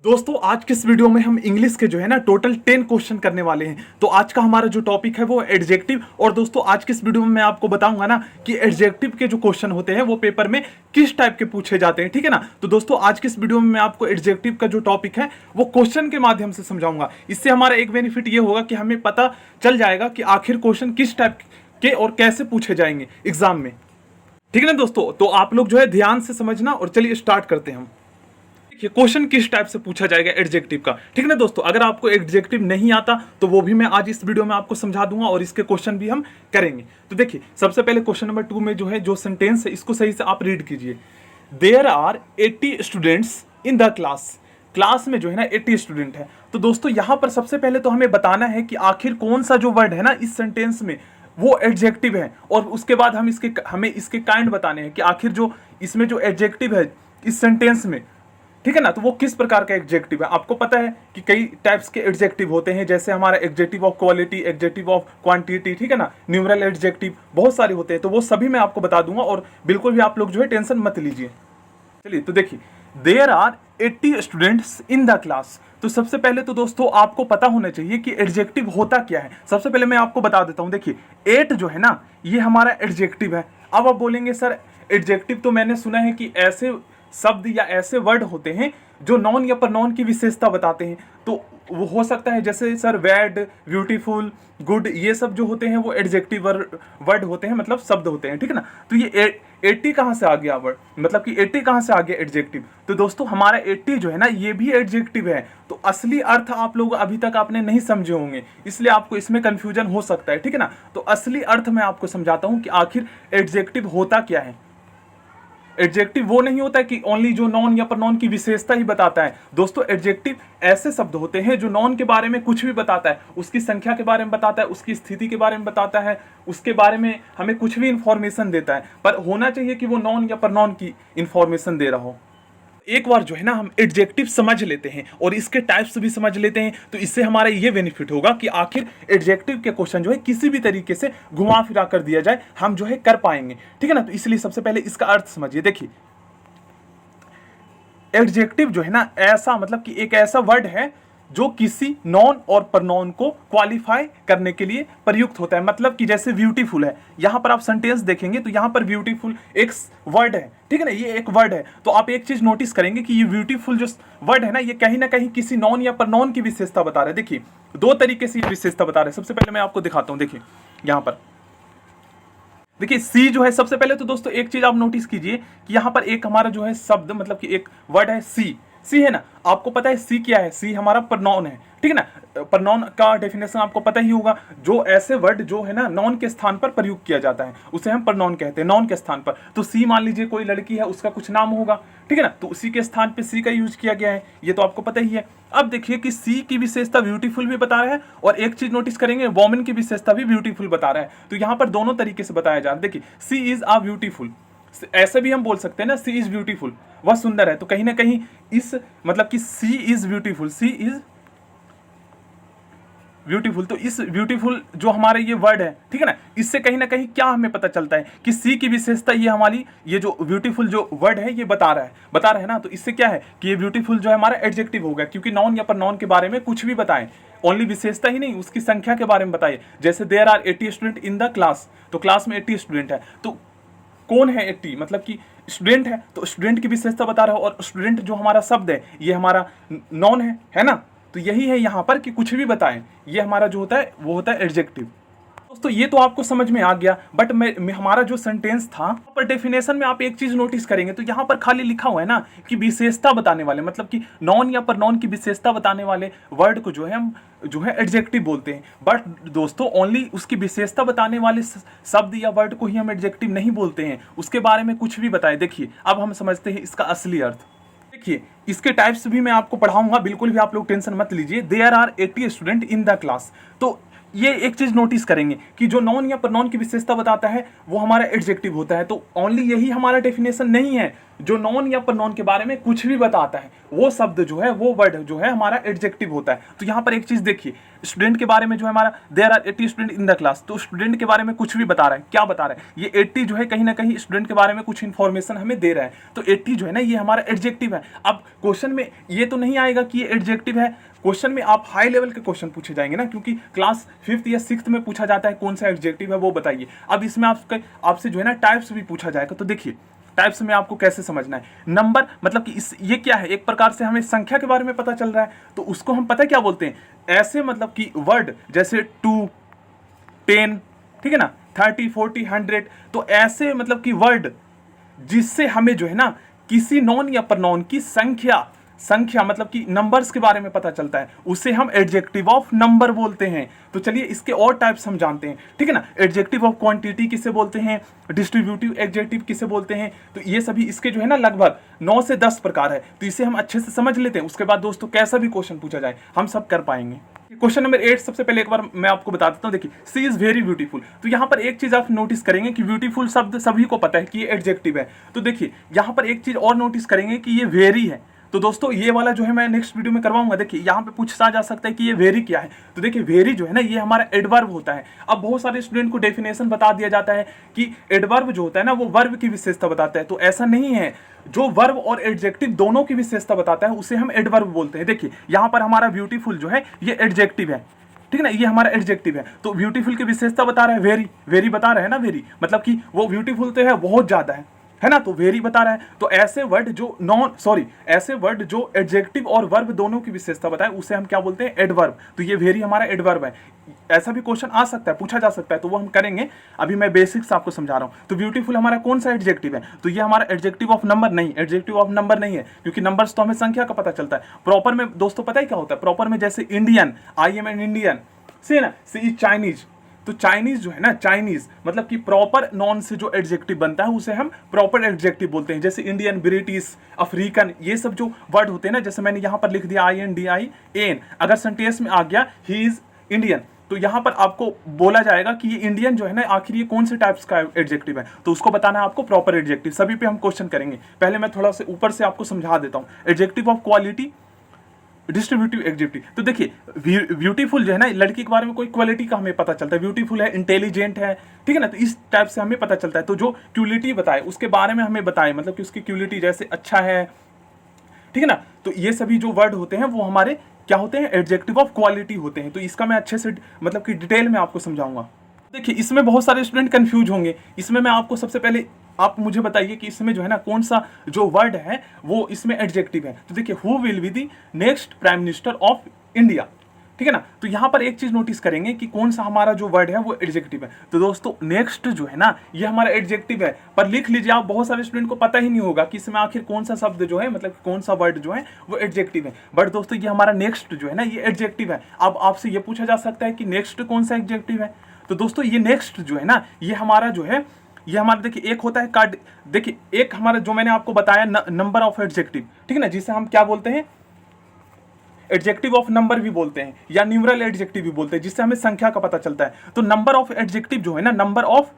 दोस्तों आज के इस वीडियो में हम इंग्लिश के जो है ना टोटल 10 क्वेश्चन करने वाले हैं। तो आज का हमारा जो टॉपिक है वो एडजेक्टिव। और दोस्तों आज के इस वीडियो में मैं आपको बताऊंगा ना कि एडजेक्टिव के जो क्वेश्चन होते हैं वो पेपर में किस टाइप के पूछे जाते हैं, ठीक है ना। तो दोस्तों आज के इस वीडियो में मैं आपको एडजेक्टिव का जो टॉपिक है वो क्वेश्चन के माध्यम से समझाऊंगा। इससे हमारा एक बेनिफिट ये होगा कि हमें पता चल जाएगा कि आखिर क्वेश्चन किस टाइप के और कैसे पूछे जाएंगे एग्जाम में, ठीक है ना दोस्तों। तो आप लोग जो है ध्यान से समझना और चलिए स्टार्ट करते हैं हम। क्वेश्चन किस टाइप से पूछा जाएगा एडजेक्टिव का, ठीक है ना दोस्तों। अगर आपको एडजेक्टिव नहीं आता तो वो भी मैं आज इस वीडियो में आपको समझा दूंगा और इसके क्वेश्चन भी हम करेंगे। तो देखिए सबसे पहले क्वेश्चन नंबर 2 में जो है जो सेंटेंस है इसको सही से आप रीड कीजिए। There are 80 students in the class. Class में जो है ना 80 स्टूडेंट है। तो दोस्तों यहां पर सबसे पहले तो हमें बताना है कि आखिर कौन सा जो वर्ड है ना इस सेंटेंस में वो एडजेक्टिव है, और उसके बाद हमें इसके काइंड बताने हैं कि आखिर जो इसमें जो एडजेक्टिव है इस सेंटेंस में, ठीक है ना, तो वो किस प्रकार का एडजेक्टिव है। आपको पता है कि कई टाइप्स के एडजेक्टिव होते हैं, जैसे हमारा adjective of quality, adjective of quantity, ठीक है ना, न्यूमरल एडजेक्टिव बहुत सारे होते हैं। तो वो सभी मैं आपको बता दूंगा और बिल्कुल भी आप लोग जो है टेंशन मत लीजिए। चलिए तो देखिए, there are 80 students in the class. तो सबसे पहले तो दोस्तों आपको पता होना चाहिए कि एडजेक्टिव होता क्या है। सबसे पहले मैं आपको बता देता हूं। देखिए 8 जो है ना ये हमारा एडजेक्टिव है। अब आप बोलेंगे सर एडजेक्टिव तो मैंने सुना है कि ऐसे शब्द या ऐसे वर्ड होते हैं जो नॉन या प्रनॉन की विशेषता बताते हैं। तो वो हो सकता है जैसे सर बैड, ब्यूटीफुल, गुड, ये सब जो होते हैं वो एडजेक्टिव वर्ड होते हैं, मतलब शब्द होते हैं, ठीक है ना। तो ये 80 कहाँ से आ गया वर्ड, मतलब कि 80 कहाँ से आ गया एडजेक्टिव। तो दोस्तों हमारा 80 जो है ना ये भी एडजेक्टिव है। तो असली अर्थ आप लोग अभी तक आपने नहीं समझे होंगे, इसलिए आपको इसमें कंफ्यूजन हो सकता है, ठीक है ना। तो असली अर्थ मैं आपको समझाता हूं कि आखिर एडजेक्टिव होता क्या है। एडजेक्टिव वो नहीं होता कि ओनली जो नॉन या प्रनॉन की विशेषता ही बताता है। दोस्तों एडजेक्टिव ऐसे शब्द होते हैं जो नॉन के बारे में कुछ भी बताता है, उसकी संख्या के बारे में बताता है, उसकी स्थिति के बारे में बताता है, उसके बारे में हमें कुछ भी इंफॉर्मेशन देता है, पर होना चाहिए कि वो नॉन या प्रनॉन की इंफॉर्मेशन दे रहा हो। एक बार जो है ना हम एडजेक्टिव समझ लेते हैं और इसके टाइप्स भी समझ लेते हैं, तो इससे हमारा ये बेनिफिट होगा कि आखिर एडजेक्टिव के क्वेश्चन जो है किसी भी तरीके से घुमा फिरा कर दिया जाए हम जो है कर पाएंगे, ठीक है ना। तो इसलिए सबसे पहले इसका अर्थ समझिए। देखिए एडजेक्टिव जो है ना ऐसा, मतलब कि एक ऐसा वर्ड है जो किसी नॉन और प्रनॉन को क्वालिफाई करने के लिए प्रयुक्त होता है। मतलब कि जैसे ब्यूटीफुल है, यहां पर आप सेंटेंस देखेंगे तो यहां पर ब्यूटीफुल एक वर्ड है, ठीक है ना, ये एक वर्ड है। तो आप एक चीज नोटिस करेंगे कि ये ब्यूटीफुल जो वर्ड है ना ये कहीं ना कहीं किसी नॉन या प्रनॉन की विशेषता बता रहा है। देखिए दो तरीके से ये विशेषता बता रहे हैं। सबसे पहले मैं आपको दिखाता हूं। देखिए यहां पर देखिए सी जो है, सबसे पहले तो दोस्तों एक चीज आप नोटिस कीजिए कि यहां पर एक हमारा जो है शब्द, मतलब कि एक वर्ड है सी। सी है ना, आपको पता है सी क्या है। सी हमारा प्रनॉन है, ठीक है ना। प्रनॉन का डेफिनेशन आपको पता ही होगा। जो ऐसे वर्ड जो है ना नॉन के स्थान पर प्रयुक्त किया जाता है उसे हम प्रनॉन कहते हैं, नॉन के स्थान पर। तो सी मान लीजिए कोई लड़की है, उसका कुछ नाम होगा, ठीक है ना, तो उसी के स्थान पे सी का यूज किया गया है, ये तो आपको पता ही है। अब देखिए कि सी की विशेषता ब्यूटीफुल भी बता रहा है और एक चीज नोटिस करेंगे वोमेन की विशेषता भी ब्यूटीफुल बता रहा है। तो यहां पर दोनों तरीके से बताया जा रहा है। देखिए सी इज आ ब्यूटीफुल, ऐसे भी हम बोल सकते हैं ना, सी इज ब्यूटीफुल, वह सुंदर है। तो कहीं ना कहीं इस, मतलब कि she is beautiful, she is beautiful, तो इस ब्यूटीफुल जो हमारे ये वर्ड है, ठीक है ना, इससे कहीं ना कहीं क्या हमें पता चलता है कि सी की विशेषता ये हमारी, ये जो ब्यूटीफुल जो वर्ड है ये बता रहा है ना। तो इससे क्या है कि ये ब्यूटीफुल जो है हमारा एडजेक्टिव होगा, क्योंकि नॉन या प्रनॉन के बारे में कुछ भी बताएं, ओनली विशेषता ही नहीं उसकी संख्या के बारे में बताइए। जैसे there are 80 student in the class, तो क्लास में 80 स्टूडेंट है, तो कौन है 80, मतलब कि स्टूडेंट है, तो स्टूडेंट की विशेषता बता रहा है। और स्टूडेंट जो हमारा शब्द है ये हमारा नॉन है ना। तो यही है यहाँ पर कि कुछ भी बताएं, ये हमारा जो होता है वो होता है एडजेक्टिव। दोस्तों ये तो आपको समझ में आ गया, बट हमारा जो सेंटेंस था पर डेफिनेशन में आप एक चीज नोटिस करेंगे तो यहाँ पर खाली लिखा हुआ है ना कि विशेषता बताने वाले, मतलब कि नॉन या प्रनॉन की विशेषता बताने वाले वर्ड को जो है हम जो है एडजेक्टिव बोलते हैं। बट दोस्तों ओनली उसकी विशेषता बताने वाले शब्द या वर्ड को ही हम एडजेक्टिव नहीं बोलते हैं, उसके बारे में कुछ भी बताए। देखिए अब हम समझते हैं इसका असली अर्थ। देखिए इसके टाइप्स भी मैं आपको पढ़ाऊंगा, बिल्कुल भी आप लोग टेंशन मत लीजिए। There are 80 student in the class, तो ये एक चीज नोटिस करेंगे कि जो नॉन या प्रनॉन की विशेषता बताता है वो हमारा एडजेक्टिव होता है। तो ओनली यही हमारा डेफिनेशन नहीं है, जो नॉन या प्रोनाउन के बारे में कुछ भी बताता है, वो शब्द जो है, वो वर्ड जो है हमारा एडजेक्टिव होता है। तो यहाँ पर एक चीज देखिए, स्टूडेंट के बारे में जो है हमारा there are 80 student in the class, तो स्टूडेंट के बारे में कुछ भी बता रहा है, क्या बता रहा है, ये 80 जो है कहीं ना कहीं स्टूडेंट के बारे में कुछ इन्फॉर्मेशन हमें दे रहा है, तो 80 जो है ना ये हमारा एडजेक्टिव है। अब क्वेश्चन में ये तो नहीं आएगा कि ये एडजेक्टिव है, क्वेश्चन में आप हाई लेवल के क्वेश्चन पूछे जाएंगे ना, क्योंकि क्लास 5th या 6th में पूछा जाता है कौन सा एडजेक्टिव है वो बताइए। अब इसमें आपसे जो है ना टाइप्स भी पूछा जाएगा, तो देखिए टाइप्स में आपको कैसे समझना है। नंबर मतलब कि ये क्या है, एक प्रकार से हमें संख्या के बारे में पता चल रहा है, तो उसको हम पता है क्या बोलते हैं, ऐसे मतलब कि वर्ड जैसे 2, 10, ठीक है ना, 30, 40, 100, तो ऐसे मतलब कि वर्ड जिससे हमें जो है ना किसी नॉन या प्रोनाउन की संख्या मतलब कि नंबर्स के बारे में पता चलता है, उसे हम एडजेक्टिव ऑफ नंबर बोलते हैं। तो चलिए इसके और टाइप्स हम जानते हैं, ठीक है ना। एडजेक्टिव ऑफ क्वांटिटी किसे बोलते हैं, डिस्ट्रीब्यूटिव एडजेक्टिव किसे बोलते हैं, तो ये सभी इसके जो है ना लगभग 9 से 10 प्रकार है, तो इसे हम अच्छे से समझ लेते हैं। उसके बाद दोस्तों कैसा भी क्वेश्चन पूछा जाए हम सब कर पाएंगे। क्वेश्चन नंबर 8 सबसे पहले एक बार मैं आपको बता देता हूँ। देखिए, सी इज वेरी ब्यूटीफुल, तो यहाँ पर एक चीज आप नोटिस करेंगे कि ब्यूटीफुल शब्द सभी को पता है कि ये एडजेक्टिव है। तो देखिए यहाँ पर एक चीज और नोटिस करेंगे कि ये वेरी है, तो दोस्तों ये वाला जो है मैं नेक्स्ट वीडियो में करवाऊंगा। देखिए यहाँ पे पूछा जा सकता है कि ये वेरी क्या है, तो देखिए वेरी जो है ना ये हमारा एडवर्ब होता है। अब बहुत सारे स्टूडेंट को डेफिनेशन बता दिया जाता है कि एडवर्ब जो होता है ना वो वर्ब की विशेषता बताता है, तो ऐसा नहीं है। जो वर्ब और एडजेक्टिव दोनों की विशेषता बताता है उसे हम एडवर्ब बोलते हैं। देखिए यहाँ पर हमारा ब्यूटीफुल जो है ये एडजेक्टिव है, ठीक है ना, ये हमारा एडजेक्टिव है। तो ब्यूटीफुल की विशेषता बता रहा है वेरी बता रहा है ना, वेरी मतलब कि वो ब्यूटीफुल तो है, बहुत ज्यादा है ना, तो वेरी बता रहा है। तो ऐसे वर्ड जो एडजेक्टिव और वर्ब दोनों की विशेषता बताए उसे हम क्या बोलते हैं, एडवर्ब। तो ये वेरी हमारा एडवर्ब है। ऐसा भी क्वेश्चन आ सकता है, पूछा जा सकता है, तो वो हम करेंगे। अभी मैं बेसिक्स आपको समझा रहा हूं। तो ब्यूटीफुल हमारा कौन सा एडजेक्टिव है, तो ये हमारा एडजेक्टिव ऑफ नंबर नहीं, एडजेक्टिव ऑफ नंबर नहीं है, क्योंकि नंबर्स तो हमें संख्या का पता चलता है। प्रॉपर में दोस्तों पता ही क्या होता है, प्रॉपर में जैसे Indian, I am an Indian, से ना सी इज चाइनीज, तो चाइनीज जो है ना, चाइनीज मतलब कि प्रॉपर नॉन से जो एडजेक्टिव बनता है उसे हम प्रॉपर एडजेक्टिव बोलते हैं। जैसे इंडियन, ब्रिटिश, अफ्रीकन, ये सब जो वर्ड होते हैं ना, जैसे मैंने यहाँ पर लिख दिया INDIAN, अगर सेंटेंस में आ गया ही इज इंडियन, तो यहाँ पर आपको बोला जाएगा कि ये इंडियन जो है ना आखिर ये कौन से टाइप्स का एडजेक्टिव है, तो उसको बताना है आपको प्रॉपर एडजेक्टिव। सभी पे हम क्वेश्चन करेंगे, पहले मैं थोड़ा सा ऊपर से आपको समझा देता हूँ। Adjective of quality, distributive adjective, तो देखिए ब्यूटीफुल जो है ना, लड़की के बारे में कोई क्वालिटी का हमें पता चलता है, ब्यूटीफुल है, इंटेलिजेंट है, ठीक है ना, तो इस टाइप से हमें पता चलता है। तो जो क्वालिटी बताए उसके बारे में हमें बताए, मतलब कि उसकी क्वालिटी जैसे अच्छा है, ठीक है ना, तो ये सभी जो वर्ड होते हैं वो हमारे क्या होते हैं, एडजेक्टिव ऑफ क्वालिटी होते हैं। तो इसका मैं अच्छे से मतलब कि डिटेल में आपको समझाऊंगा। देखिए इसमें बहुत सारे स्टूडेंट कंफ्यूज होंगे, इसमें मैं आपको सबसे पहले आप मुझे बताइए कि इसमें जो है ना कौन सा जो वर्ड है वो इसमें एडजेक्टिव है। तो देखिए who will be the next prime minister of India, ठीक है ना, तो यहाँ पर एक चीज नोटिस करेंगे कि कौन सा हमारा जो वर्ड है वो एडजेक्टिव है। तो दोस्तों नेक्स्ट जो है ना ये हमारा एडजेक्टिव है, पर लिख लीजिए आप, बहुत सारे स्टूडेंट को पता ही नहीं होगा कि इसमें आखिर कौन सा शब्द जो है, मतलब कौन सा वर्ड जो है वो एडजेक्टिव है। बट दोस्तों ये हमारा नेक्स्ट जो है ना ये एडजेक्टिव है। अब आपसे ये पूछा जा सकता है कि नेक्स्ट कौन सा एडजेक्टिव है, तो दोस्तों ये नेक्स्ट जो है ना ये हमारा जो है, ये हमारा देखिए एक होता है कार्ड, देखिए एक हमारा जो मैंने आपको बताया नंबर ऑफ एडजेक्टिव, ठीक है ना, जिसे हम क्या बोलते हैं, एडजेक्टिव ऑफ नंबर भी बोलते हैं या न्यूमरल एडजेक्टिव भी बोलते हैं, जिससे हमें संख्या का पता चलता है। तो नंबर ऑफ एडजेक्टिव जो है ना, नंबर ऑफ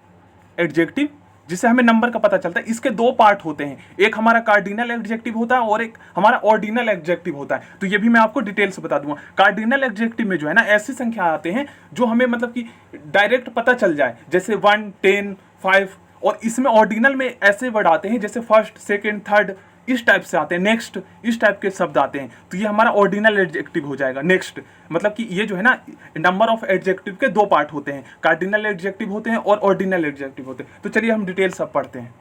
एडजेक्टिव जिससे हमें नंबर का पता चलता है, इसके दो पार्ट होते हैं, एक हमारा कार्डिनल एडजेक्टिव होता है और एक हमारा ऑर्डिनल एडजेक्टिव होता है। तो ये भी मैं आपको डिटेल से बता दूंगा। कार्डिनल एडजेक्टिव में जो है ना ऐसी संख्या आते हैं जो हमें मतलब कि डायरेक्ट पता चल जाए, जैसे 1, 10, 5, और इसमें ऑर्डिनल में ऐसे वर्ड आते हैं जैसे फर्स्ट, सेकेंड, थर्ड, इस टाइप से आते हैं, नेक्स्ट, इस टाइप के शब्द आते हैं। तो ये हमारा ऑर्डिनल एडजेक्टिव हो जाएगा। नेक्स्ट मतलब कि ये जो है ना नंबर ऑफ एडजेक्टिव के दो पार्ट होते हैं, कार्डिनल एडजेक्टिव होते हैं और ऑर्डिनल एडजेक्टिव होते हैं। तो चलिए हम डिटेल सब पढ़ते हैं।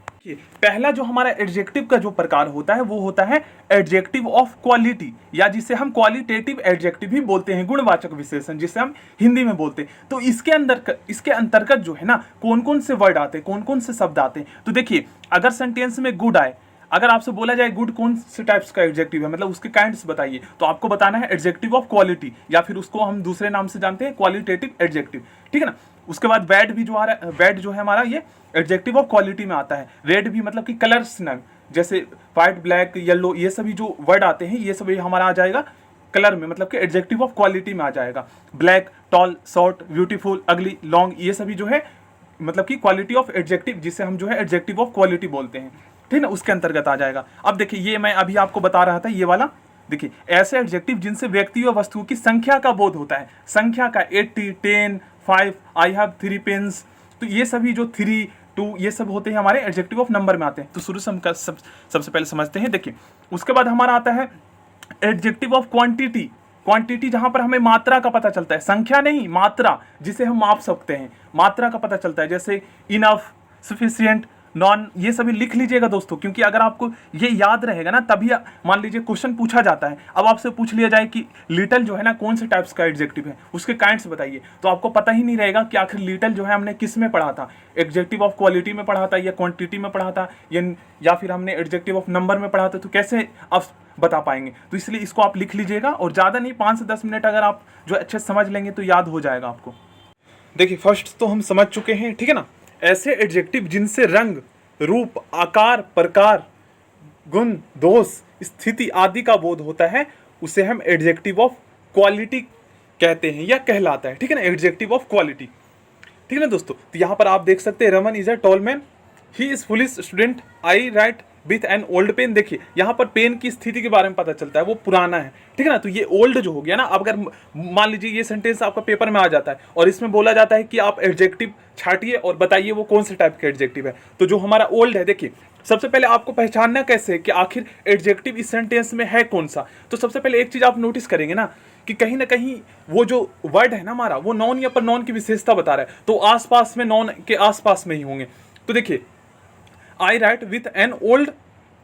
पहला जो हमारा एडजेक्टिव का जो प्रकार होता है वो होता है एडजेक्टिव ऑफ क्वालिटी, या जिसे हम क्वालिटेटिव एडजेक्टिव भी बोलते हैं, गुणवाचक विशेषण जिसे हम हिंदी में बोलते हैं। तो इसके अंतर्गत जो है ना कौन कौन से वर्ड आते हैं, कौन कौन से शब्द आते हैं। तो देखिए अगर सेंटेंस में गुड आए, अगर आपसे बोला जाए गुड कौन से टाइप्स का एडजेक्टिव है, मतलब उसके काइंड्स बताइए, तो आपको बताना है एडजेक्टिव ऑफ क्वालिटी, या फिर उसको हम दूसरे नाम से जानते हैं क्वालिटेटिव एडजेक्टिव, ठीक है ना। उसके बाद बैड भी जो आ रहा है, बैड जो है हमारा ये एडजेक्टिव ऑफ क्वालिटी में आता है। रेड भी मतलब कि कलर्स नाम, जैसे व्हाइट, ब्लैक, येलो, ये सभी जो वर्ड आते हैं ये सभी हमारा आ जाएगा कलर में, मतलब कि एडजेक्टिव ऑफ क्वालिटी में आ जाएगा। ब्लैक, टॉल, शॉर्ट, ब्यूटीफुल, अगली, लॉन्ग, ये सभी जो है मतलब कि क्वालिटी ऑफ एडजेक्टिव, जिसे हम जो है एडजेक्टिव ऑफ क्वालिटी बोलते हैं। ठीक है ना, उसके अंतर्गत आ जाएगा। अब देखिए ये मैं अभी आपको बता रहा था ये वाला, देखिए ऐसे एडजेक्टिव जिनसे व्यक्ति व वस्तुओं की संख्या का बोध होता है, संख्या का 80, 10, 5, आई हैव 3 पेन्स, तो ये सभी जो 3, 2 ये सब होते हैं हमारे एडजेक्टिव ऑफ नंबर में आते हैं। तो शुरू से हम सबसे पहले समझते हैं। देखिए उसके बाद हमारा आता है एडजेक्टिव ऑफ क्वांटिटी। क्वांटिटी जहां पर हमें मात्रा का पता चलता है, संख्या नहीं मात्रा, जिसे हम माप सकते हैं, मात्रा का पता चलता है, जैसे इनफ, सफिशिएंट, नॉन, ये सभी लिख लीजिएगा दोस्तों, क्योंकि अगर आपको ये याद रहेगा ना तभी मान लीजिए क्वेश्चन पूछा जाता है। अब आपसे पूछ लिया जाए कि लिटल जो है ना कौन से टाइप्स का एडजेक्टिव है, उसके काइंड्स बताइए, तो आपको पता ही नहीं रहेगा कि आखिर लिटल जो है हमने किस में पढ़ा था, एडजेक्टिव ऑफ क्वालिटी में पढ़ा था या क्वांटिटी में पढ़ा था या फिर हमने एडजेक्टिव ऑफ नंबर में पढ़ा था, तो कैसे आप बता पाएंगे। तो इसलिए इसको आप लिख लीजिएगा, और ज़्यादा नहीं 5 से 10 मिनट अगर आप जो अच्छे से समझ लेंगे तो याद हो जाएगा आपको। देखिए फर्स्ट तो हम समझ चुके हैं, ठीक है ना, ऐसे एडजेक्टिव जिनसे रंग, रूप, आकार, प्रकार, गुण, दोष, स्थिति आदि का बोध होता है उसे हम एडजेक्टिव ऑफ क्वालिटी कहते हैं या कहलाता है, ठीक है ना, एडजेक्टिव ऑफ क्वालिटी, ठीक है ना दोस्तों। तो यहाँ पर आप देख सकते हैं Raman is a tall man, he is foolish student, I write with an old pen. देखिए यहाँ पर पेन की स्थिति के बारे में पता चलता है, वो पुराना है, ठीक है ना, तो ये ओल्ड जो हो गया ना। अब अगर मान लीजिए ये सेंटेंस आपका पेपर में आ जाता है और इसमें बोला जाता है कि आप एडजेक्टिव छाटिए और बताइए वो कौन से टाइप का एडजेक्टिव है, तो जो हमारा ओल्ड है, देखिए सबसे पहले आपको पहचानना कैसे है कि आखिर एडजेक्टिव इस सेंटेंस में है कौन सा। तो सबसे पहले एक चीज आप नोटिस करेंगे ना कि कहीं ना कहीं वो जो वर्ड है ना हमारा, वो नॉन या पर नॉन की विशेषता बता रहा है, तो आसपास में, नॉन के आसपास में ही होंगे। तो देखिए I write with an old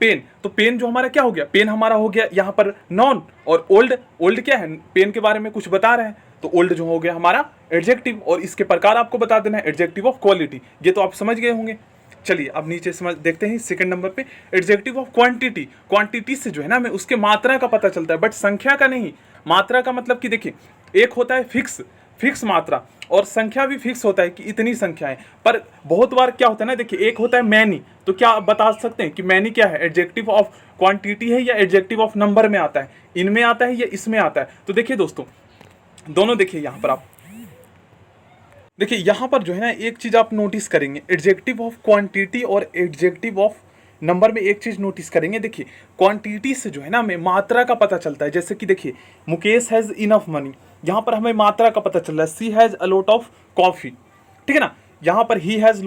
pen, तो पेन जो हमारा क्या हो गया, पेन हमारा हो गया यहाँ पर नॉन, और ओल्ड, ओल्ड क्या है, पेन के बारे में कुछ बता रहे हैं, तो ओल्ड जो हो गया हमारा एडजेक्टिव, और इसके प्रकार आपको बता देना है एडजेक्टिव ऑफ क्वालिटी। ये तो आप समझ गए होंगे। चलिए अब नीचे समझ देखते हैं सेकंड नंबर पे एडजेक्टिव ऑफ क्वांटिटी। क्वांटिटी से जो है ना हमें उसके मात्रा का पता चलता है, बट संख्या का नहीं। मात्रा का मतलब कि देखिए एक होता है फिक्स मात्रा, और संख्या भी फिक्स होता है कि इतनी संख्या है, पर बहुत बार क्या होता है ना, देखिए एक होता है मैनी, तो क्या आप बता सकते हैं कि मैनी क्या है, एडजेक्टिव ऑफ क्वांटिटी है या एडजेक्टिव ऑफ नंबर में आता है, इनमें आता है या इसमें आता है। तो देखिए दोस्तों दोनों, देखिए यहाँ पर आप देखिए यहाँ पर जो है ना एक चीज आप नोटिस करेंगे, एडजेक्टिव ऑफ क्वांटिटी और एडजेक्टिव ऑफ नंबर में एक चीज नोटिस करेंगे। देखिए क्वांटिटी से जो है ना हमें मात्रा का पता चलता है, जैसे कि देखिए मुकेश हैज इनफ मनी, यहाँ पर हमें मात्रा का पता चल रहा है, she has a lot of coffee, ठीक है ना। यहाँ पर he has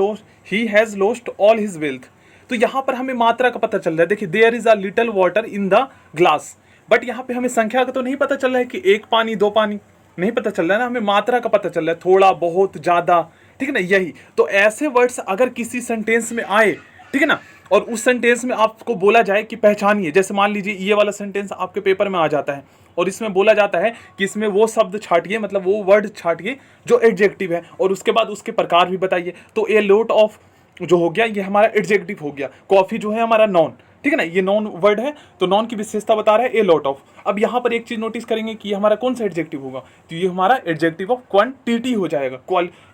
lost all his wealth, तो यहाँ पर हमें मात्रा का पता चल रहा है। देखिए there is a little water in the glass, but यहाँ पे हमें संख्या का तो नहीं पता चल रहा है कि 1 पानी 2 पानी, नहीं पता चल रहा है ना, हमें मात्रा का पता चल रहा है, थोड़ा बहुत ज्यादा, ठीक है ना, यही। तो ऐसे वर्ड्स अगर किसी सेंटेंस में आए, ठीक है ना, और उस सेंटेंस में आपको बोला जाए कि पहचानिए, जैसे मान लीजिए ये वाला सेंटेंस आपके पेपर में आ जाता है और इसमें बोला जाता है कि इसमें वो शब्द छाटिए, मतलब वो वर्ड छाटिए जो एडजेक्टिव है, और उसके बाद उसके प्रकार भी बताइए। तो ए लॉट ऑफ जो हो गया ये हमारा एडजेक्टिव हो गया, कॉफी जो है हमारा नॉन, ठीक है ना, ये नॉन वर्ड है, तो नॉन की विशेषता बता रहा है ए लॉट ऑफ। अब यहाँ पर एक चीज नोटिस करेंगे कि ये हमारा कौन सा एडजेक्टिव होगा, तो ये हमारा एडजेक्टिव ऑफ क्वांटिटी हो जाएगा,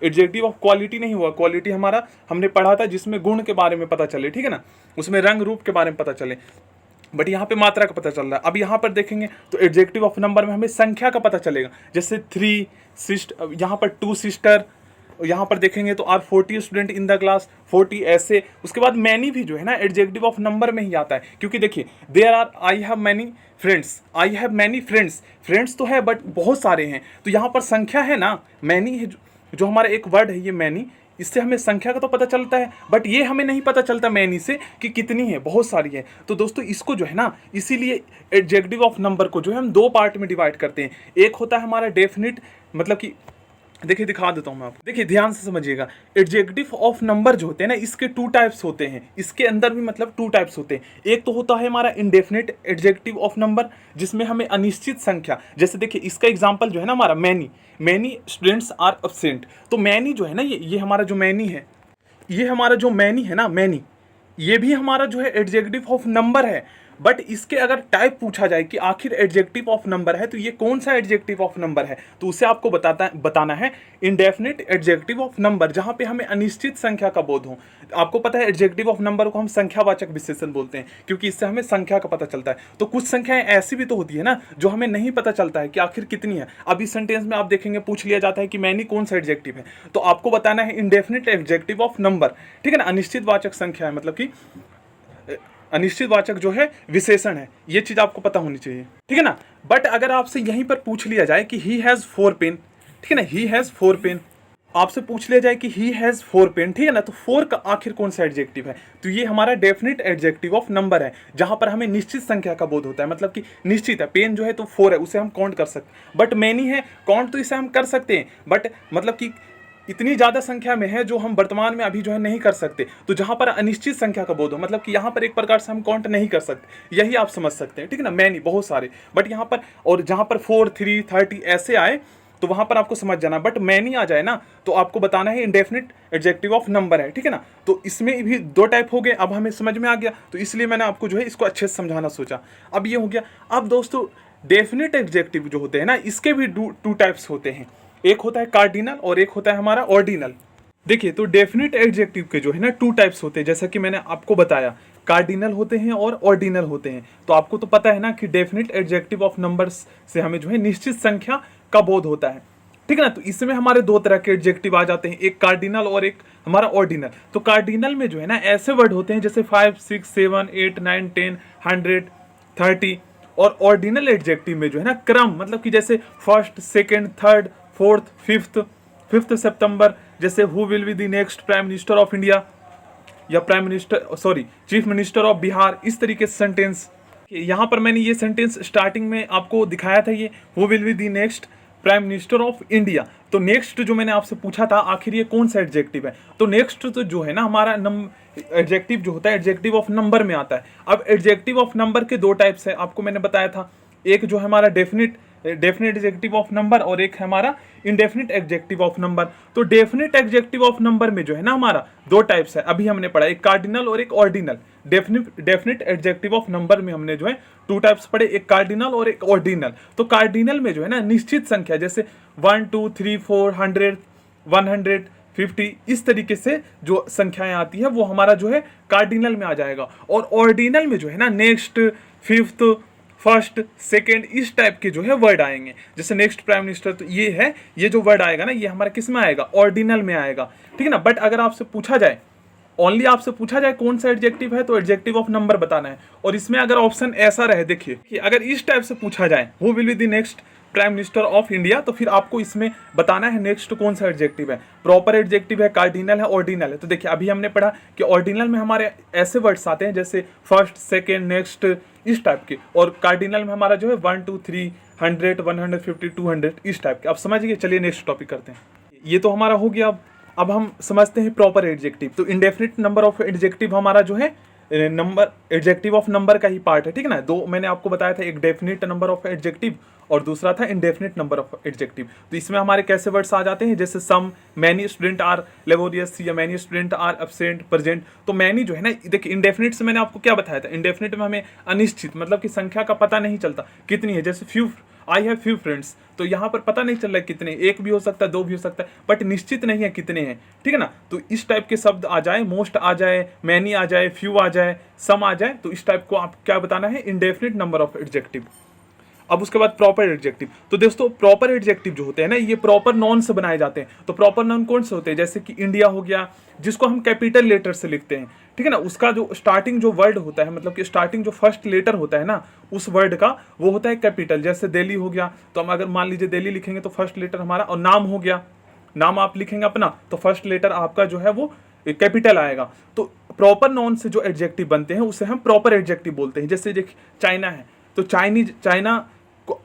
एडजेक्टिव ऑफ क्वालिटी नहीं हुआ। क्वालिटी हमारा हमने पढ़ा था जिसमें गुण के बारे में पता चले, ठीक है ना, उसमें रंग रूप के बारे में पता चले, बट यहाँ पे मात्रा का पता चल रहा है। अब यहाँ पर देखेंगे तो एडजेक्टिव ऑफ नंबर में हमें संख्या का पता चलेगा, जैसे 3 सिस्टर, यहाँ पर 2 सिस्टर, यहाँ पर देखेंगे तो are 40 student in the class, 40 ऐसे। उसके बाद मैनी भी जो है ना एडजेक्टिव ऑफ नंबर में ही आता है, क्योंकि देखिए there are, I have many friends, I have many friends, friends तो है बट बहुत सारे हैं, तो यहाँ पर संख्या है ना, मैनी है जो हमारा एक वर्ड है ये मैनी, इससे हमें संख्या का तो पता चलता है, बट ये हमें नहीं पता चलता मैनी से कि कितनी है, बहुत सारी है। तो दोस्तों इसको जो है ना, इसीलिए एडजेक्टिव ऑफ नंबर को जो है हम 2 पार्ट में डिवाइड करते हैं। एक होता है हमारा डेफिनिट, मतलब कि देखिए दिखा देता हूं मैं आपको, देखिए ध्यान से समझिएगा। एडजेक्टिव ऑफ नंबर जो होते हैं ना, इसके 2 टाइप्स होते हैं, इसके अंदर भी मतलब 2 टाइप्स होते हैं। एक तो होता है हमारा इंडेफिनिट एडजेक्टिव ऑफ नंबर, जिसमें हमें अनिश्चित संख्या, जैसे देखिए इसका एग्जांपल जो है ना हमारा मैनी स्टूडेंट्स आर एब्सेंट, तो मैनी जो है ना, ये हमारा जो मैनी है, ये हमारा जो मैनी है ना, मैनी ये भी हमारा जो है एडजेक्टिव ऑफ नंबर है, बट इसके अगर टाइप पूछा जाए कि आखिर एडजेक्टिव ऑफ नंबर है तो ये कौन सा एडजेक्टिव ऑफ नंबर है, तो उसे आपको बताना है इंडेफिनिट एडजेक्टिव ऑफ नंबर, जहां पे हमें अनिश्चित संख्या का बोध हो। आपको पता है एडजेक्टिव ऑफ नंबर को हम संख्यावाचक विशेषण बोलते हैं, क्योंकि इससे हमें संख्या का पता चलता है। तो कुछ संख्याएं ऐसी भी तो होती है ना जो हमें नहीं पता चलता है कि आखिर कितनी है। अब इस सेंटेंस में आप देखेंगे पूछ लिया जाता है कि मैनी कौन सा एडजेक्टिव है, तो आपको बताना है इंडेफिनिट एडजेक्टिव ऑफ नंबर, ठीक है ना, अनिश्चित वाचक संख्या है, मतलब कि अनिश्चितवाचक जो है विशेषण है। ये चीज आपको पता होनी चाहिए, ठीक है ना। बट अगर आपसे यहीं पर पूछ लिया जाए कि ही हैज 4 पेन, ठीक है ना, ही हैज 4 पेन, आपसे पूछ लिया जाए कि ही हैज 4 पेन, ठीक है ना, तो 4 का आखिर कौन सा एडजेक्टिव है? तो ये हमारा डेफिनेट एडजेक्टिव ऑफ नंबर है, जहां पर हमें निश्चित संख्या का बोध होता है, मतलब कि निश्चित है, पेन जो है तो 4 है, उसे हम काउंट कर सकते। बट मैनी है, काउंट तो इसे हम कर सकते हैं, बट मतलब कि इतनी ज्यादा संख्या में है जो हम वर्तमान में अभी जो है नहीं कर सकते। तो जहां पर अनिश्चित संख्या का बोध हो, मतलब कि यहाँ पर एक प्रकार से हम काउंट नहीं कर सकते, यही आप समझ सकते हैं, ठीक है ना। मैनी बहुत सारे, बट यहाँ पर और जहां पर 4, 3, 30 ऐसे आए तो वहां पर आपको समझ जाना। बट मैनी आ जाए ना तो आपको बताना है इंडेफिनिट एडजेक्टिव ऑफ नंबर है, ठीक है ना। तो इसमें भी 2 टाइप हो गए, अब हमें समझ में आ गया, तो इसलिए मैंने आपको जो है इसको अच्छे से समझाना सोचा। अब ये हो गया। अब दोस्तों डेफिनेट एडजेक्टिव जो होते हैं ना, इसके भी 2 टाइप्स होते हैं, एक होता है कार्डिनल और एक होता है हमारा ऑर्डिनल। देखिए, तो डेफिनेट एडजेक्टिव के जो है ना 2 टाइप्स होते हैं, जैसा कि मैंने आपको बताया, कार्डिनल होते हैं और ऑर्डिनल होते हैं। तो आपको तो पता है ना कि डेफिनेट एडजेक्टिव ऑफ नंबर्स से हमें जो है निश्चित संख्या का बोध होता है, ठीक है ना। तो इसमें हमारे 2 तरह के एडजेक्टिव आ जाते हैं, एक कार्डिनल और एक हमारा ऑर्डिनल। तो कार्डिनल में जो है ना ऐसे वर्ड होते हैं जैसे 5, 6, 7, 8, 9, 10, 100, 30। और ऑर्डिनल एडजेक्टिव में जो है ना क्रम, मतलब कि जैसे first, second, third, fourth, fifth सितंबर, जैसे who will be the next prime minister of India, या चीफ मिनिस्टर ऑफ बिहार, इस तरीके से सेंटेंस। यहाँ पर मैंने ये सेंटेंस स्टार्टिंग में आपको दिखाया था, ये who will be the next prime minister of India. तो नेक्स्ट जो मैंने आपसे पूछा था आखिर ये कौन सा एडजेक्टिव है, तो नेक्स्ट तो जो है ना हमारा एडजेक्टिव जो होता है एडजेक्टिव ऑफ नंबर में आता है। अब एडजेक्टिव ऑफ नंबर के 2 टाइप्स है, आपको मैंने बताया था, एक जो है हमारा डेफिनेट एडजेक्टिव ऑफ नंबर और एक है हमारा इंडेफिनिट एडजेक्टिव ऑफ नंबर। तो डेफिनेट एडजेक्टिव ऑफ नंबर में जो है ना हमारा 2 टाइप्स है, अभी हमने पढ़ा, एक कार्डिनल और एक ordinal. Definite adjective of number में हमने जो है 2 टाइप्स पढ़े, एक कार्डिनल और एक ऑर्डिनल। तो कार्डिनल में जो है ना निश्चित संख्या, जैसे 1, 2, 3, 4, 100, 150, इस तरीके से जो संख्याएं आती है वो हमारा जो है कार्डिनल में आ जाएगा। और ऑर्डिनल में जो है ना नेक्स्ट, फिफ्थ, फर्स्ट, सेकेंड, इस टाइप के जो है वर्ड आएंगे, जैसे नेक्स्ट प्राइम मिनिस्टर। तो ये है, ये जो वर्ड आएगा ना ये हमारा किस में आएगा, ऑर्डिनल में आएगा, ठीक है ना। बट अगर आपसे पूछा जाए, ओनली आपसे पूछा जाए कौन सा एडजेक्टिव है, तो एडजेक्टिव ऑफ नंबर बताना है। और इसमें अगर ऑप्शन ऐसा रहे, देखिए कि अगर इस टाइप से पूछा जाए who will be the next prime minister of India, तो फिर आपको इसमें बताना है नेक्स्ट कौन सा एडजेक्टिव है, प्रॉपर एडजेक्टिव है, कार्डिनल है, ऑर्डिनल है। तो देखिए अभी हमने पढ़ा कि ऑर्डिनल में हमारे ऐसे वर्ड्स आते हैं जैसे फर्स्ट, सेकेंड, नेक्स्ट, इस टाइप के, और कार्डिनल में हमारा जो है 1, 2, 3, 100, 150, 200, इस टाइप के। अब समझिए, चलिए नेक्स्ट टॉपिक करते हैं। ये तो हमारा हो गया। अब हम समझते हैं प्रॉपर एडजेक्टिव। तो इंडेफिनिट नंबर ऑफ एडजेक्टिव हमारा जो है नंबर एडजेक्टिव ऑफ नंबर का ही पार्ट है, ठीक है ना। 2 मैंने आपको बताया था, एक डेफिनिट नंबर ऑफ एडजेक्टिव और दूसरा था इंडेफिनिट नंबर ऑफ एडजेक्टिव। तो इसमें हमारे कैसे वर्ड्स आ जाते हैं, जैसे some, many student are laborious, या many student are absent, present. तो मैनी जो है ना, देखिए इंडेफिनिट से मैंने आपको क्या बताया था, इंडेफिनिट में हमें अनिश्चित, मतलब कि संख्या का पता नहीं चलता कितनी है, जैसे few, I have few friends, तो यहाँ पर पता नहीं चल रहा है कितने, 1 भी हो सकता है, 2 भी हो सकता है, बट निश्चित नहीं है कितने हैं, ठीक है ना। तो इस टाइप के शब्द आ जाए, मोस्ट आ जाए, मैनी आ जाए, फ्यू आ जाए, सम आ जाए, तो इस टाइप को आप क्या बताना है, इंडेफिनिट नंबर ऑफ एडजेक्टिव। अब उसके बाद प्रॉपर एडजेक्टिव। तो दोस्तों प्रॉपर एडजेक्टिव जो होते हैं ना, ये प्रॉपर नाउन से बनाए जाते हैं। तो प्रॉपर नाउन कौन से होते हैं, जैसे कि इंडिया हो गया, जिसको हम कैपिटल लेटर से लिखते हैं, ठीक है ना। उसका जो स्टार्टिंग जो वर्ड होता है, मतलब कि स्टार्टिंग जो फर्स्ट लेटर होता है ना उस वर्ड का, वो होता है कैपिटल। जैसे दिल्ली हो गया, तो हम अगर मान लीजिए दिल्ली लिखेंगे तो फर्स्ट लेटर हमारा, और नाम हो गया, नाम आप लिखेंगे अपना तो फर्स्ट लेटर आपका जो है वो कैपिटल आएगा। तो प्रॉपर नाउन से जो एडजेक्टिव बनते हैं उसे हम प्रॉपर एडजेक्टिव बोलते हैं। जैसे देखिए चाइना है, तो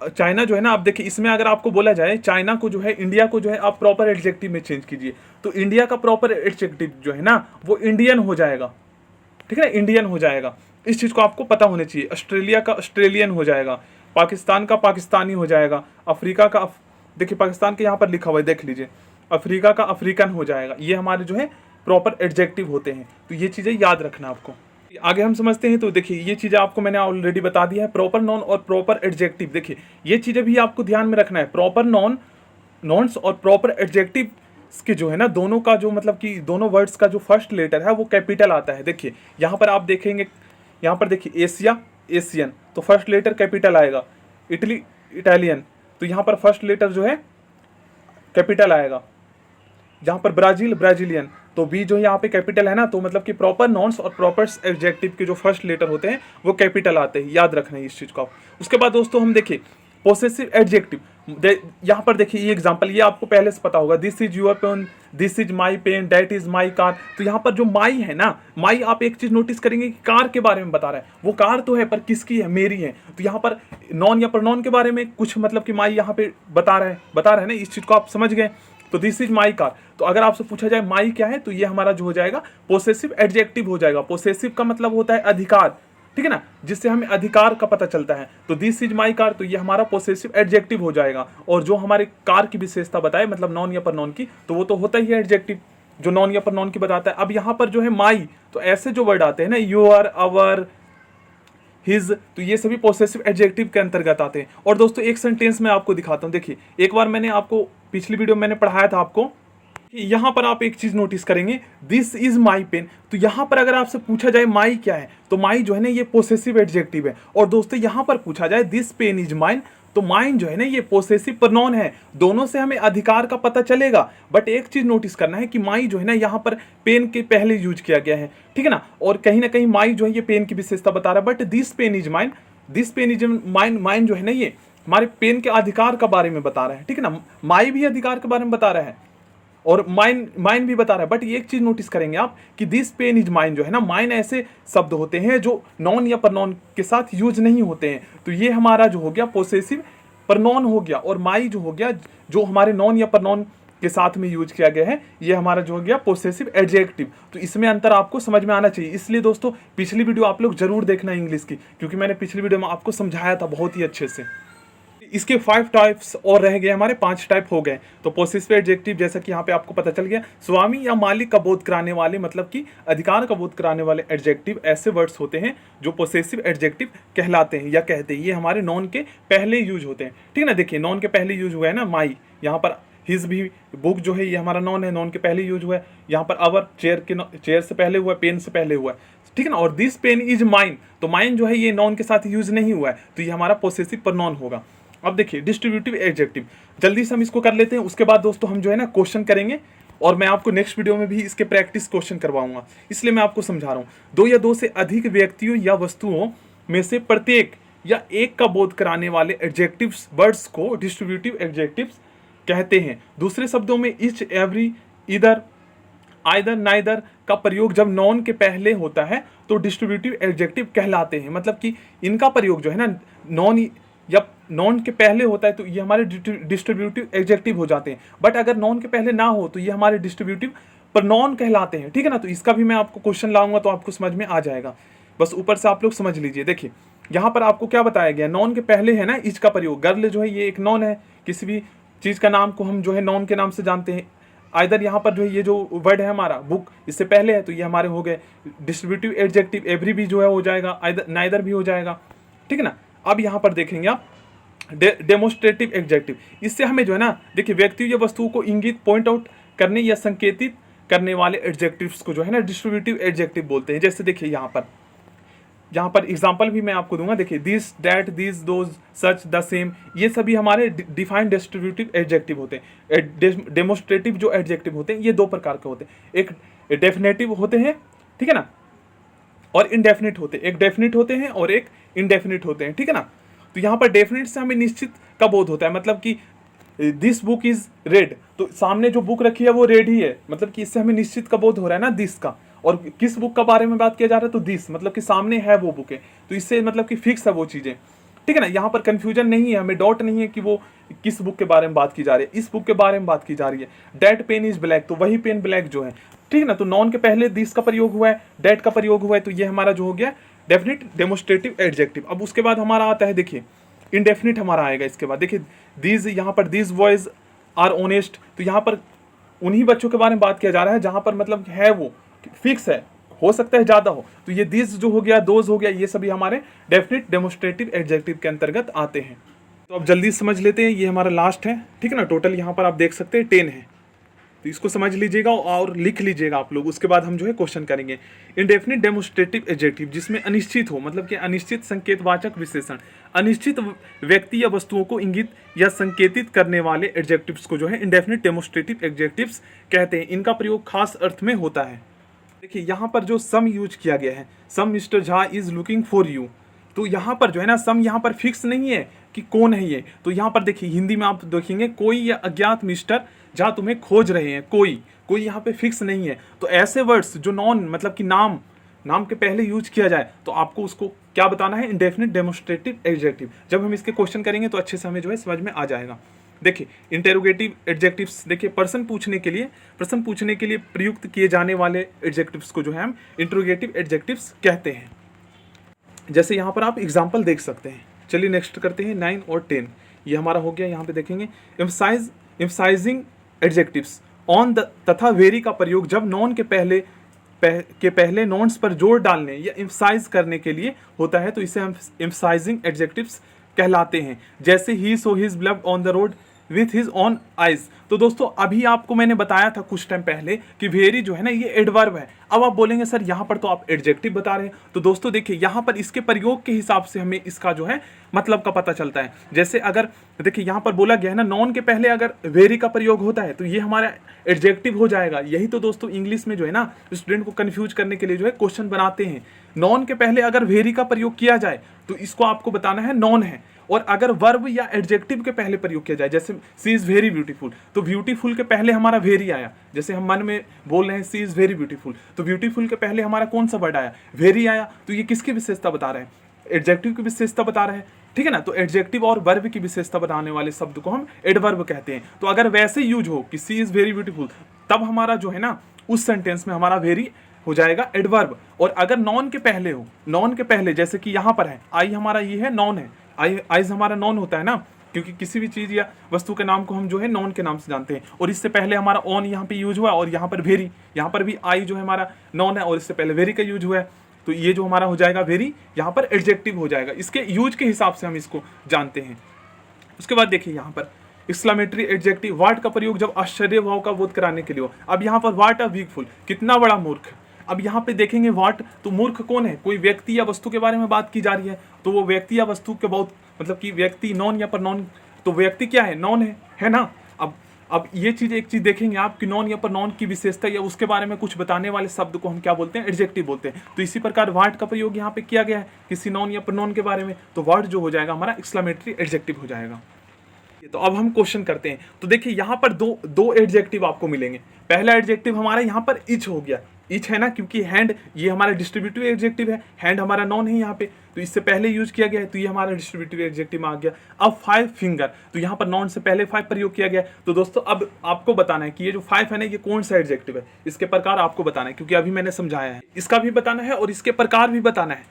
चाइना जो है ना, आप देखिए इसमें अगर आपको बोला जाए चाइना को जो है, इंडिया को जो है आप प्रॉपर एडजेक्टिव में चेंज कीजिए, तो इंडिया का प्रॉपर एडजेक्टिव जो है ना वो इंडियन हो जाएगा, ठीक है ना, इंडियन हो जाएगा। इस चीज़ को आपको पता होना चाहिए। ऑस्ट्रेलिया का ऑस्ट्रेलियन हो जाएगा, पाकिस्तान का पाकिस्तानी हो जाएगा, अफ्रीका का देखिए पाकिस्तान के यहाँ पर लिखा हुआ है, देख लीजिए, अफ्रीका का अफ्रीकन हो जाएगा। ये हमारे जो है प्रॉपर एडजेक्टिव होते हैं। तो ये चीज़ें याद रखना आपको। आगे हम समझते हैं। तो देखिए ये चीज़ें आपको मैंने ऑलरेडी बता दिया है, प्रॉपर नॉन और प्रॉपर एडजेक्टिव। देखिए ये चीज़ें भी आपको ध्यान में रखना है। प्रॉपर नॉन्स और प्रॉपर एडजेक्टिव के जो है ना, दोनों का जो मतलब कि दोनों वर्ड्स का जो फर्स्ट लेटर है वो कैपिटल आता है। देखिए यहाँ पर आप देखेंगे, यहाँ पर देखिए एशिया, एशियन, तो फर्स्ट लेटर कैपिटल आएगा। इटली, इटालियन, तो यहाँ पर फर्स्ट लेटर जो है कैपिटल आएगा। जहाँ पर ब्राज़ील, ब्राज़ीलियन, तो बी जो है यहाँ पे कैपिटल है ना, तो मतलब कि प्रॉपर नाउन्स और प्रॉपर एडजेक्टिव के जो फर्स्ट लेटर होते हैं वो कैपिटल आते हैं, याद रखना है इस चीज़ को आप। उसके बाद दोस्तों हम देखिए पोसेसिव एडजेक्टिव, यहाँ पर देखिए ये एग्जांपल, ये आपको पहले से पता होगा, this is your pen, this is my pen, that is my car. तो यहाँ पर जो माई है ना, माई आप एक चीज नोटिस करेंगे कि कार के बारे में बता रहा है, वो कार तो है पर किसकी है, मेरी है। तो यहाँ पर नॉन या प्रोनाउन के बारे में कुछ मतलब कि माई यहाँ पे बता रहा है ना, इस चीज को आप समझ गए। तो दिस इज माई कार, तो अगर आपसे पूछा जाए माई क्या है, तो ये हमारा जो हो जाएगा पोसेसिव एडजेक्टिव हो जाएगा। पोसेसिव का मतलब होता है अधिकार, ठीक है ना, जिससे हमें अधिकार का पता चलता है। तो दिस इज माई कार, तो ये हमारा पोसेसिव एडजेक्टिव हो जाएगा। और जो हमारे कार की विशेषता बताए, मतलब नॉन या प्रोनाउन की, तो वो तो होता ही है एडजेक्टिव जो नॉन या प्रोनाउन की बताता है। अब यहाँ पर जो है माई, तो ऐसे जो वर्ड आते हैं ना, योर, अवर, हिज, तो ये सभी पोसेसिव एडजेक्टिव के अंतर्गत आते हैं। और दोस्तों एक सेंटेंस में आपको दिखाता हूँ, देखिए एक बार मैंने आपको पिछली वीडियो में मैंने पढ़ाया था आपको, यहां पर आप एक चीज नोटिस करेंगे, दिस इज माई पेन। तो यहां पर अगर आपसे पूछा जाए माई क्या है, तो माई जो है ना ये पोसेसिव एडजेक्टिव है। और दोस्तों यहां पर पूछा जाए दिस पेन इज माइन, तो माइन जो है ना ये पोसेसिव प्रोनाउन है। दोनों से हमें अधिकार का पता चलेगा, बट एक चीज नोटिस करना है कि माई जो है ना यहाँ पर पेन के पहले यूज किया गया है, ठीक है ना। और कहीं ना कहीं माई जो है ये पेन की विशेषता बता रहा है, but this pen is mine, this pen is mine, mine जो है ना ये हमारे पेन के अधिकार के बारे में बता रहा है, ठीक है ना। माई भी अधिकार के बारे में बता रहा है और माइन भी बता रहा है, बट ये एक चीज नोटिस करेंगे आप कि दिस पेन इज माइन जो है ना, माइन ऐसे शब्द होते हैं जो नॉन या प्रोनाउन के साथ यूज नहीं होते हैं। तो ये हमारा जो हो गया पोसेसिव प्रोनाउन हो गया, और माई जो हो गया जो हमारे नॉन या प्रोनाउन के साथ में यूज किया गया है, ये हमारा जो हो गया पोसेसिव एडजेक्टिव। तो इसमें अंतर आपको समझ में आना चाहिए। इसलिए दोस्तों पिछली वीडियो आप लोग जरूर देखना इंग्लिश की, क्योंकि मैंने पिछली वीडियो में आपको समझाया था बहुत ही अच्छे से। इसके 5 टाइप्स और रह गए, हमारे 5 टाइप हो गए। तो पोसेसिव एडजेक्टिव जैसा कि यहाँ पे आपको पता चल गया, स्वामी या मालिक का बोध कराने वाले, मतलब कि अधिकार का बोध कराने वाले एडजेक्टिव ऐसे वर्ड्स होते हैं जो पोसेसिव एडजेक्टिव कहलाते हैं या कहते हैं। ये हमारे नॉन के पहले यूज होते हैं, ठीक है ना। देखिए नॉन के पहले यूज हुआ है ना माई, यहाँ पर हिज भी, बुक जो है ये हमारा नॉन है, नॉन के पहले यूज हुआ है। यहाँ पर अवर, चेयर से पहले हुआ है, पेन से पहले हुआ है, ठीक है ना। और दिस पेन इज माइन, तो माइन जो है ये नॉन के साथ यूज नहीं हुआ है, तो ये हमारा पोसेसिव प्रोनाउन होगा। अब देखिए डिस्ट्रीब्यूटिव एडजेक्टिव, जल्दी से हम इसको कर लेते हैं। उसके बाद दोस्तों हम जो है ना क्वेश्चन करेंगे, और मैं आपको नेक्स्ट वीडियो में भी इसके प्रैक्टिस क्वेश्चन करवाऊंगा, इसलिए मैं आपको समझा रहा हूँ। 2 या 2 से अधिक व्यक्तियों या वस्तुओं में से प्रत्येक या एक का बोध कराने वाले एडजेक्टिव्स वर्ड्स को डिस्ट्रीब्यूटिव एडजेक्टिव्स कहते हैं। दूसरे शब्दों में ईच, एवरी, इधर, आइदर, नाइदर का प्रयोग जब नॉन के पहले होता है तो डिस्ट्रीब्यूटिव एडजेक्टिव कहलाते हैं। मतलब कि इनका प्रयोग जो है ना नॉन या नॉन के पहले होता है तो ये हमारे डिस्ट्रीब्यूटिव एडजेक्टिव हो जाते हैं, बट अगर नॉन के पहले ना हो तो ये हमारे डिस्ट्रीब्यूटिव प्रोनाउन कहलाते हैं, ठीक है ना। तो इसका भी मैं आपको क्वेश्चन लाऊंगा तो आपको समझ में आ जाएगा, बस ऊपर से आप लोग समझ लीजिए। देखिए यहाँ पर आपको क्या बताया गया, नॉन के पहले है ना इज का प्रयोग। गर्ल जो है ये एक नॉन है, किसी भी चीज का नाम को हम जो है नॉन के नाम से जानते हैं। आइदर यहाँ पर जो है ये जो वर्ड है हमारा बुक, इससे पहले है तो ये हमारे हो गए डिस्ट्रीब्यूटिव एडजेक्टिव। एवरी भी जो है हो जाएगा, आइदर, नाइदर भी हो जाएगा, ठीक है ना। अब यहाँ पर देखेंगे आप डेमोस्ट्रेटिव एडजेक्टिव, इससे हमें जो है ना देखिए व्यक्ति या वस्तुओं को इंगित, पॉइंट आउट करने या संकेतित करने वाले एडजेक्टिव्स को जो है ना डिस्ट्रीब्यूटिव एडजेक्टिव बोलते हैं। जैसे देखिए यहाँ पर एग्जांपल भी मैं आपको दूंगा। देखिए this, that, this, those, such, the same, ये सभी हमारे डिफाइंड डिस्ट्रीब्यूटिव एडजेक्टिव होते हैं। डेमोस्ट्रेटिव जो एडजेक्टिव होते हैं ये 2 प्रकार के होते हैं, एक डेफिनेटिव होते हैं, ठीक है ना, और इनडेफिनिट होते हैं। एक डेफिनिट होते हैं और एक इनडेफिनिट होते हैं, ठीक है ना। तो यहाँ पर डेफिनेट से हमें निश्चित का बोध होता है, मतलब कि दिस बुक इज रेड, तो सामने जो बुक रखी है वो रेड ही है, मतलब कि इससे हमें निश्चित का बोध हो रहा है ना दिस का। और किस बुक का बारे में बात किया जा रहा है, तो दिस मतलब कि सामने है वो बुक है, तो इससे मतलब कि फिक्स है वो चीजें, ठीक है ना। यहाँ पर कंफ्यूजन नहीं है, हमें डाउट नहीं है कि वो किस बुक के बारे में बात की जा रही है, इस बुक के बारे में बात की जा रही है। डेट पेन इज ब्लैक, तो वही पेन ब्लैक जो है, ठीक है ना। तो नॉन के पहले दिस का प्रयोग हुआ है, डेट का प्रयोग हुआ है, तो ये हमारा जो हो गया डेफिनिट डेमोस्ट्रेटिव एडजेक्टिव। अब उसके बाद हमारा आता है, देखिए इनडेफिनिट हमारा आएगा इसके बाद। देखिए दीज, यहाँ पर दीज बॉयज आर ऑनेस्ट, तो यहाँ पर उन्हीं बच्चों के बारे में बात किया जा रहा है जहाँ पर मतलब है वो फिक्स है, हो सकता है ज्यादा हो। तो ये दिस जो हो गया, दोज हो गया, ये सभी हमारे डेफिनिट डेमोस्ट्रेटिव एडजेक्टिव के अंतर्गत आते हैं। तो अब जल्दी समझ लेते हैं, ये हमारा लास्ट है, ठीक है ना। टोटल यहाँ पर आप देख सकते हैं 10 है, तो इसको समझ लीजिएगा और लिख लीजिएगा आप लोग, उसके बाद हम जो है क्वेश्चन करेंगे। इंडेफिनिट डेमोस्ट्रेटिव एडजेक्टिव, जिसमें अनिश्चित हो, मतलब कि अनिश्चित संकेतवाचक विशेषण, अनिश्चित व्यक्ति या वस्तुओं को इंगित या संकेतित करने वाले एडजेक्टिव्स को जो है इंडेफिनिट डेमोस्ट्रेटिव एडजेक्टिव्स कहते हैं। इनका प्रयोग खास अर्थ में होता है। देखिए यहाँ पर जो सम यूज किया गया है, some Mr Jha is looking for you, तो यहाँ पर जो है ना सम यहाँ पर फिक्स नहीं है कि कौन है ये। तो यहाँ पर देखिए हिंदी में आप देखेंगे कोई या अज्ञात मिस्टर झा तुम्हें खोज रहे हैं, कोई यहाँ पे फिक्स नहीं है। तो ऐसे वर्ड्स जो नॉन मतलब कि नाम के पहले यूज किया जाए तो आपको उसको क्या बताना है, इंडेफिनिट डेमोस्ट्रेटिव एडजेक्टिव। जब हम इसके क्वेश्चन करेंगे तो अच्छे से हमें जो है समझ में आ जाएगा। देखिए इंटेरोगेटिव एडजेक्टिव्स, देखिए प्रश्न पूछने के लिए प्रयुक्त किए जाने वाले एडजेक्टिव्स को जो है हम इंटेरोगेटिव एडजेक्टिव्स कहते हैं। जैसे यहाँ पर आप एग्जाम्पल देख सकते हैं। चलिए नेक्स्ट करते हैं 9 और 10। ये हमारा हो गया। यहाँ पे देखेंगे एम्फसाइजिंग एडजेक्टिव्स ऑन द तथा वेरी का प्रयोग जब नॉन के पहले नॉन्स पर जोर डालने या एम्फसाइज करने के लिए होता है तो इसे हम एम्फसाइजिंग एडजेक्टिव्स कहलाते हैं। जैसे he saw his blood on the road with his own eyes. तो दोस्तों अभी आपको मैंने बताया था कुछ टाइम पहले कि वेरी जो है ना ये एडवर्ब है। अब आप बोलेंगे सर यहाँ पर तो आप एडजेक्टिव बता रहे हैं। तो दोस्तों देखिए यहाँ पर इसके प्रयोग के हिसाब से हमें इसका जो है मतलब का पता चलता है। जैसे अगर देखिए यहाँ पर बोला गया है ना नॉन के पहले अगर वेरी का प्रयोग होता है तो ये हमारा एडजेक्टिव हो जाएगा। यही तो दोस्तों इंग्लिश में जो है ना स्टूडेंट को कंफ्यूज करने के लिए जो है क्वेश्चन बनाते हैं। नॉन के पहले अगर वेरी का प्रयोग किया जाए तो इसको आपको बताना है नॉन है, और अगर वर्ब या एडजेक्टिव के पहले प्रयोग किया जाए, जैसे सी इज वेरी ब्यूटीफुल, तो ब्यूटीफुल के पहले हमारा वेरी आया। जैसे हम मन में बोल रहे हैं सी इज वेरी ब्यूटीफुल, तो ब्यूटीफुल के पहले हमारा कौन सा वर्ड आया, वेरी आया। तो ये किसकी विशेषता बता रहे हैं, एडजेक्टिव की विशेषता बता रहे हैं, ठीक है ना। तो एडजेक्टिव और वर्ब की विशेषता बताने वाले शब्द को हम एडवर्ब कहते हैं। तो अगर वैसे यूज हो कि सी इज वेरी ब्यूटीफुल, तब हमारा जो है ना उस सेंटेंस में हमारा वेरी हो जाएगा एडवर्ब। और अगर नॉन के पहले हो, नॉन के पहले जैसे कि यहाँ पर है आई, हमारा ये है नॉन है, आइज हमारा नॉन होता है ना, क्योंकि किसी भी चीज या वस्तु के नाम को हम जो है नॉन के नाम से जानते हैं। और इससे पहले हमारा ऑन यहाँ पे यूज हुआ, और यहाँ पर वेरी, यहाँ पर भी आई जो है हमारा नॉन है और इससे पहले वेरी का यूज हुआ है। तो ये जो हमारा हो जाएगा वेरी, यहाँ पर एडजेक्टिव हो जाएगा। इसके यूज के हिसाब से हम इसको जानते हैं। उसके बाद देखिए यहाँ पर एक्सक्लेमेटरी एडजेक्टिव, वाट का प्रयोग जब आश्चर्य भाव का बोध कराने के लिए हो। अब यहाँ पर वाट अ वीक फुल, कितना बड़ा मूर्ख। अब यहाँ पे देखेंगे वाट, तो मूर्ख कौन है, कोई व्यक्ति या वस्तु के बारे में बात की जा रही है। तो वो व्यक्ति या वस्तु के बहुत मतलब कि व्यक्ति नॉन या प्रनॉन, तो व्यक्ति क्या है, नॉन है ना। अब ये चीज एक चीज देखेंगे आप कि नॉन या प्रनॉन की विशेषता या उसके बारे में कुछ बताने वाले शब्द को हम क्या बोलते हैं, एडजेक्टिव बोलते हैं। तो इसी प्रकार वाट का प्रयोग यहाँ पे किया गया है किसी नॉन या प्रनॉन के बारे में, तो वाट जो हो जाएगा हमारा एक्सक्लेमेटरी एडजेक्टिव हो जाएगा। तो अब हम क्वेश्चन करते हैं। तो देखिए यहाँ पर दो एडजेक्टिव आपको मिलेंगे। पहला एडजेक्टिव हमारा यहाँ पर इच हो गया, इच है ना, क्योंकि हैंड ये हमारा डिस्ट्रीब्यूटिव एडजेक्टिव है, हैंड हमारा नॉन है यहाँ पे, तो इससे पहले यूज किया गया है, तो ये हमारा डिस्ट्रीब्यूटिव एडजेक्टिव में आ गया। अब 5 फिंगर, तो यहाँ पर नॉन से पहले 5 प्रयोग किया गया। तो दोस्तों अब आपको बताना है कि ये जो 5 है ना ये कौन सा एडजेक्टिव है, इसके प्रकार आपको बताना है, क्योंकि अभी मैंने समझाया है। इसका भी बताना है और इसके प्रकार भी बताना है।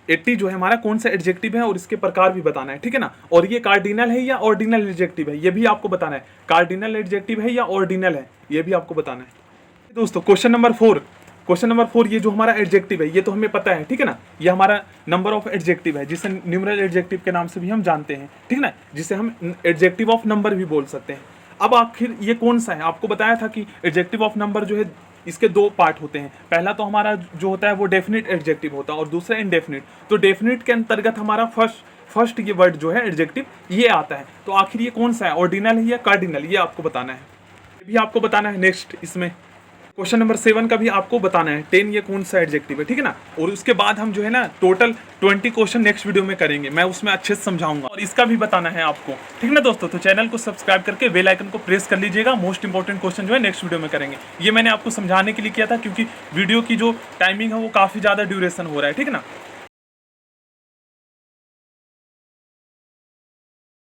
80 जो है हमारा कौन सा एडजेक्टिव है और इसके प्रकार भी बताना है, ठीक है ना। और ये कार्डिनल है या ऑर्डिनल एडजेक्टिव है, ये भी आपको बताना है। कार्डिनल एडजेक्टिव है या ऑर्डिनल है, ये भी आपको बताना है। दोस्तों क्वेश्चन नंबर 4, ये जो हमारा एडजेक्टिव है ये तो हमें पता है, ठीक है ना। ये हमारा नंबर ऑफ एडजेक्टिव है, जिसे न्यूमरल एडजेक्टिव के नाम से भी हम जानते हैं, ठीक है ना, जिसे हम एडजेक्टिव ऑफ नंबर भी बोल सकते हैं। अब आखिर ये कौन सा है, आपको बताया था कि एडजेक्टिव ऑफ नंबर जो है इसके 2 पार्ट होते हैं। पहला तो हमारा जो होता है वो डेफिनिट एडजेक्टिव होता है और दूसरा इनडेफिनिट। तो डेफिनिट के अंतर्गत हमारा फर्स्ट ये वर्ड जो है एडजेक्टिव ये आता है। तो आखिर ये कौन सा है, ऑर्डिनल है या कार्डिनल, ये आपको बताना है। ये भी आपको बताना है। नेक्स्ट इसमें क्वेश्चन नंबर 7 का भी आपको बताना है 10 ये कौन सा एडजेक्टिव है, ठीक है ना। और उसके बाद हम जो है ना टोटल 20 क्वेश्चन नेक्स्ट वीडियो में करेंगे, मैं उसमें अच्छे से समझाऊंगा और इसका भी बताना है आपको, ठीक है ना दोस्तों। तो चैनल को सब्सक्राइब करके बेल आइकन को प्रेस कर लीजिएगा। मोस्ट इंपॉर्टेंट क्वेश्चन जो है नेक्स्ट वीडियो में करेंगे। ये मैंने आपको समझाने के लिए किया था, क्योंकि वीडियो की जो टाइमिंग है वो काफ़ी ज़्यादा ड्यूरेशन हो रहा है, ठीक है ना।